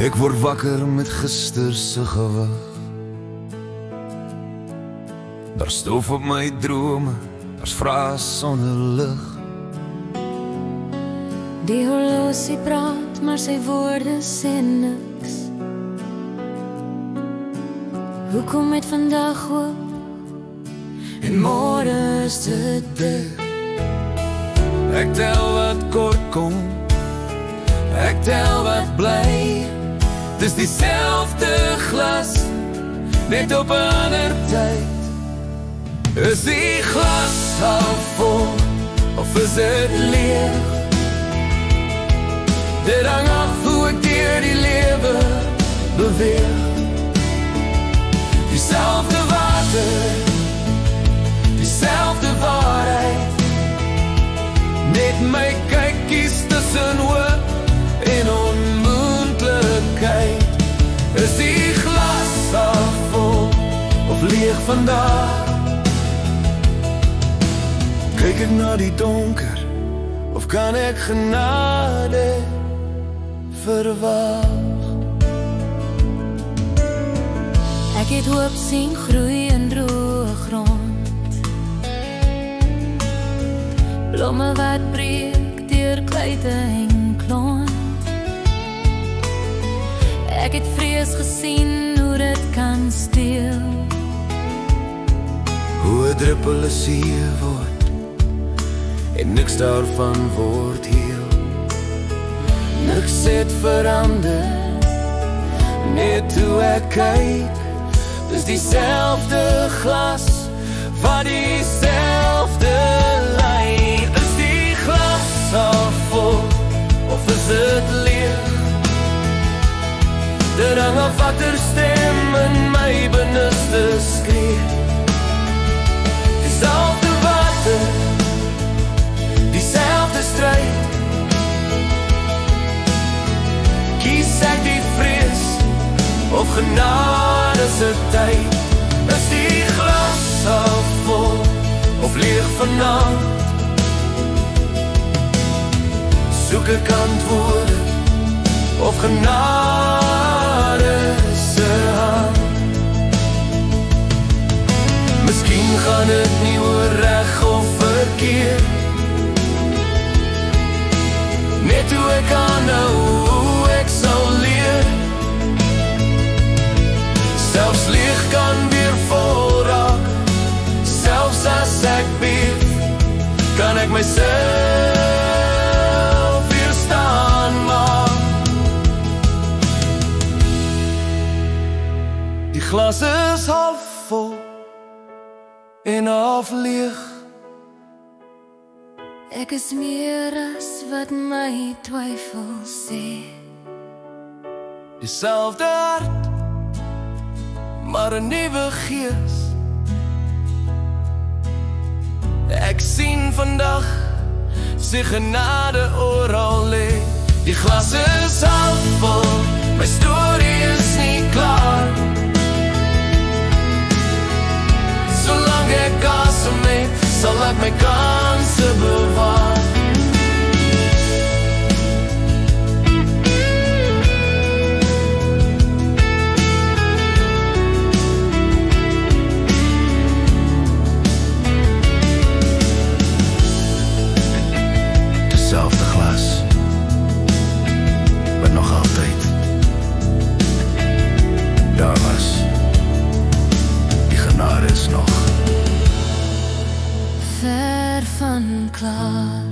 Ek word wakker met gister se gewig. Daar stof op my drome, daar's vrae sonder lig. Die horlosie praat, maar sy woorde sê niks. Hoekom het vandag hoop en môre is dit dik? Ek tel wat kort kom, ek tel wat bly. Dis dieselfde glas, net op 'n ander tyd. Is die glas half vol, of is dit leeg? Dit hang af hoe ek deur die lewe beweeg. Dieselfde water, dieselfde waarheid. Net my kykies tussen hoop en onmoontlikheid. Is die glas half vol, of leeg vandag? Kyk ek na die donker, of kan ek genade verwag? Ek het hoop sien groei in droë grond, blomme wat breek deur klyte en klont. Ek het vrees gesien hoe dit kan steel, hoe 'n druppel 'n see word en niks daarvan word heel. Niks het verander, net hoe ek kyk. Dis dieselfde glas, wat dieselfde lei. Is die glas half vol, of is dit leeg? Dit hang af watter stem in my binneste skree. Dieselfde water, dieselfde stryd. Kies ek die vrees, of genade se tyd? Is die glas half vol, of leeg vanaand? Soek ek antwoorde, of genade se hand? Miskien gaan het nie oor reg of verkeerd, net hoe ek aanhou, hoe ek sal leer. Selfs leeg kan weer vol raak, selfs as ek beef, kan ek myself weer staan maak. Die glas is half vol en half leeg. ek is meer as wat my twyfel sê. Dieselfde hart, maar 'n nuwe gees. Ek sien vandag sy genade oral lê. Die glas is half vol, my storie is nie klaar. Solank ek asem het, sal ek my kanse bewaar. Dezelfde glas, maar nog altijd. Daar was, die genade is nog Ver van klaar.